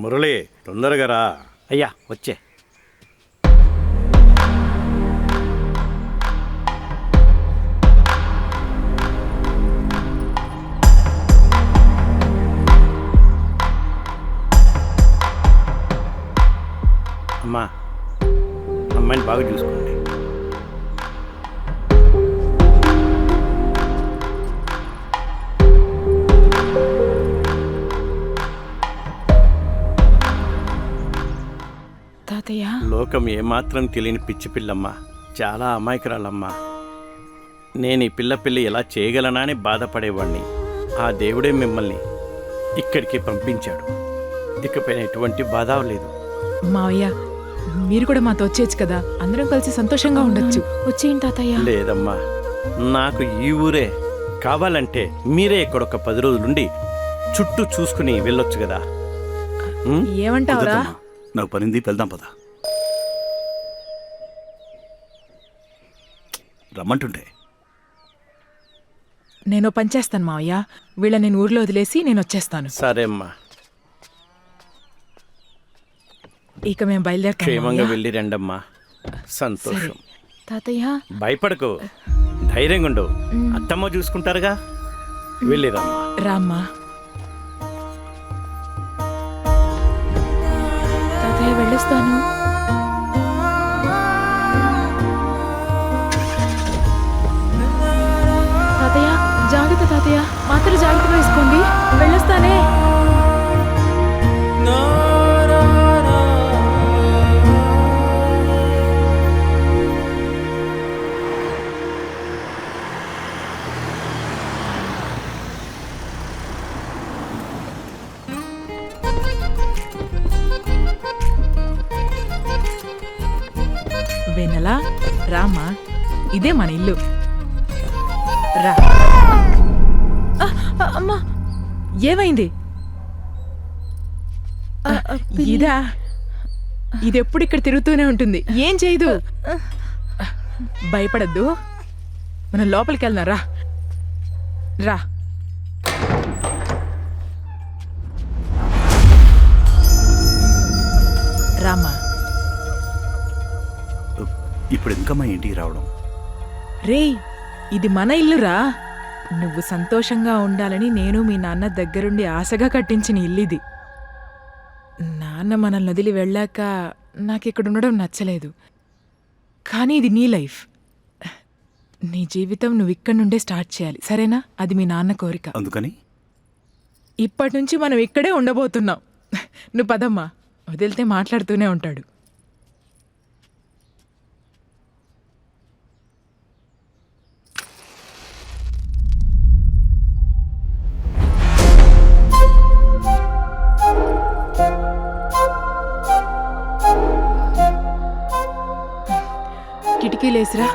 మురళి తొందరగా రా. అయ్యా వచ్చే. అమ్మా, అమ్మాయిని బాగా చూసుకోండి. తాతయ్య, లోకం ఏమాత్రం తెలియని పిచ్చి పిల్లమ్మా, చాలా అమాయకురాలమ్మా. నేను ఈ పిల్లి ఎలా చేయగలనా అని బాధపడేవాడిని. ఆ దేవుడే మిమ్మల్ని ఇక్కడికి పంపించాడు. ఇకపైన ఎటువంటి బాధ లేదు. మావయ్య మీరు కూడా మాతో వచ్చేయచ్చు కదా, అందరం కలిసి సంతోషంగా ఉండొచ్చు. వచ్చేయండి తాతయ్య. లేదమ్మా, నాకు ఈ ఊరే కావాలంటే మీరే ఇక్కడ ఒక 10 రోజులుండి చుట్టూ చూసుకుని వెళ్ళొచ్చు కదా. ఏమంటావురా? నాకు పనింది, వెళ్దాం పద. రమ్మంటుంటే నేను పనిచేస్తాను మావయ్య, వీళ్ళ నేను ఊర్లో వదిలేసి నేను వచ్చేస్తాను. సరే అమ్మా, ఇక మేము బయలుదేరుతాం. క్షేమంగా వెళ్ళి రండమ్మా. సంతోషం. తాతయ్య భయపడకు, ధైర్యంగా ఉండు. అత్తమ్మ చూసుకుంటారుగా. వెళ్ళిరమ్మా. రామ్మా. తాతయ్య వెళ్ళొస్తాను. తాతయ్య జాగ్రత్త. తాతయ్య మాత్రం జాగ్రత్త వేసుకోండి. వెళ్ళొస్తానే. వెనలా రామా, ఇదే మన ఇల్లు. రా. అమ్మా, ఏమైంది? ఇదా? ఇది ఎప్పుడు ఇక్కడ తిరుగుతూనే ఉంటుంది, ఏం చేయదు. భయపడద్దు, మనం లోపలికి వెళ్దాం. రా రా. రామా. ఇప్పుడు ఇంకా మా ఇంటికి రావడం? రేయ్, ఇది మన ఇల్లురా. నువ్వు సంతోషంగా ఉండాలని నేను మీ నాన్న దగ్గరుండి ఆశగా కట్టించిన ఇల్లిది. నాన్న మనల్ని వదిలి వెళ్ళాక నాకిక్కడ ఉండడం నచ్చలేదు. కానీ ఇది నీ లైఫ్, నీ జీవితం నువ్వు ఇక్కడి నుండే స్టార్ట్ చేయాలి, సరేనా? అది మీ నాన్న కోరిక. అందుకని ఇప్పటి నుంచి మనం ఇక్కడే ఉండబోతున్నాం. నువ్వు పదమ్మా, వదిలితే మాట్లాడుతూనే ఉంటాడు. కిటికీలేసిరా.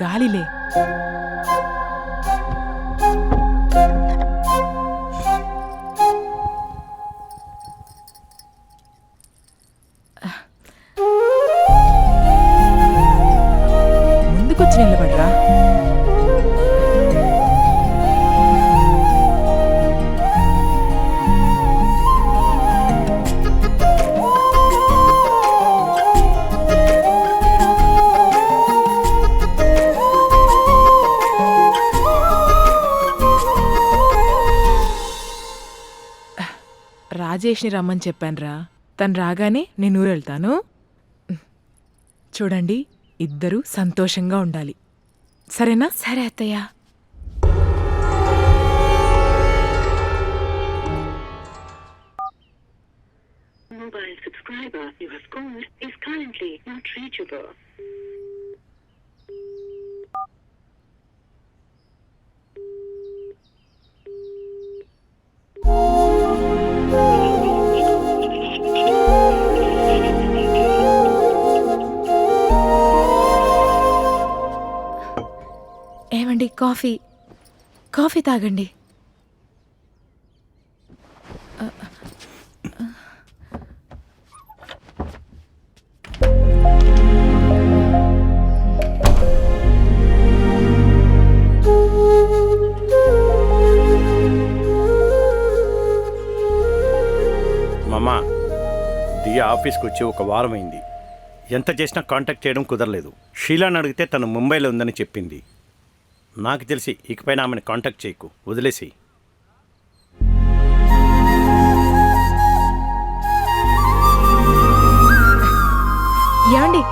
గాలిలే. ముందుకొచ్చి నిలబడరా. రాజేష్ని రమ్మని చెప్పానురా, తను రాగానే నేను ఊరు వెళ్తాను. చూడండి, ఇద్దరూ సంతోషంగా ఉండాలి, సరేనా? సరే అత్తయ్య. Mobile subscriber you have called is currently not reachable. ఏమండి, కాఫీ తాగండి. ఆఫీస్కి వచ్చి ఒక వారం అయింది. ఎంత చేసినా కాంటాక్ట్ చేయడం కుదరలేదు. షీలాని అడిగితే తను ముంబైలో ఉందని చెప్పింది. నాకు తెలిసి ఇకపైన ఆమెను కాంటాక్ట్ చేయకు, వదిలేసి. యాండి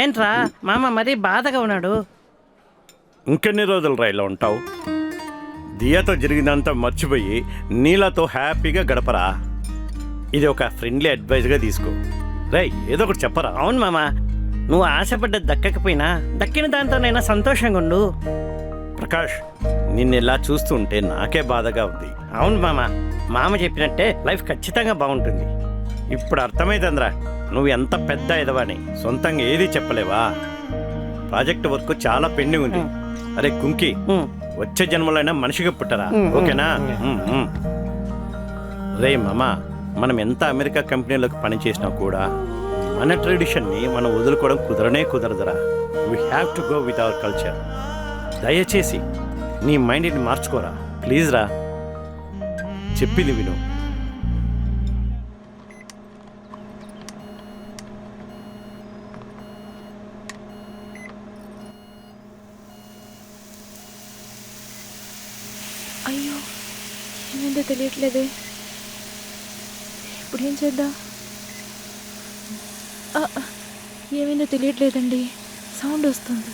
ఏంట్రా మామ మరీ బాధగా ఉన్నాడు? ఇంకెన్ని రోజులు రైల్లో ఉంటావు? దియాతో జరిగిందంతా మర్చిపోయి నీళ్ళతో హ్యాపీగా గడపరా. ఇది ఒక ఫ్రెండ్లీ అడ్వైజ్గా తీసుకో. రై, ఏదో ఒకటి చెప్పరా. అవును మామ, నువ్వు ఆశపడ్డది దక్కకపోయినా దక్కిన దాంతోనైనా సంతోషంగా ఉండు. ప్రకాష్, నిన్ను ఇలా చూస్తుంటే నాకే బాధగా ఉంది. అవును మామ చెప్పినట్టే లైఫ్ ఖచ్చితంగా బాగుంటుంది. ఇప్పుడు అర్థమైందిరా నువ్వు ఎంత పెద్ద ఎదవని. సొంతంగా ఏది చెప్పలేవా? ప్రాజెక్ట్ వర్క్ చాలా పెండింగ్ ఉంది. అరే కుంకి, వచ్చే జన్మలైనా మనిషిగా పుట్టరా, ఓకేనా? రే మామా, మనం ఎంత అమెరికా కంపెనీలకు పని చేసినా కూడా మన ట్రెడిషన్ని మనం వదులుకోవడం కుదరదురా. We have to go with our culture. దయచేసి నీ మైండ్ని మార్చుకోరా ప్లీజ్ రా. చెప్పింది విను. అయ్యో, ఏమైందో తెలియట్లేదే. ఇప్పుడు ఏం చేద్దాం? ఏమైందో తెలియట్లేదండి, సౌండ్ వస్తుంది.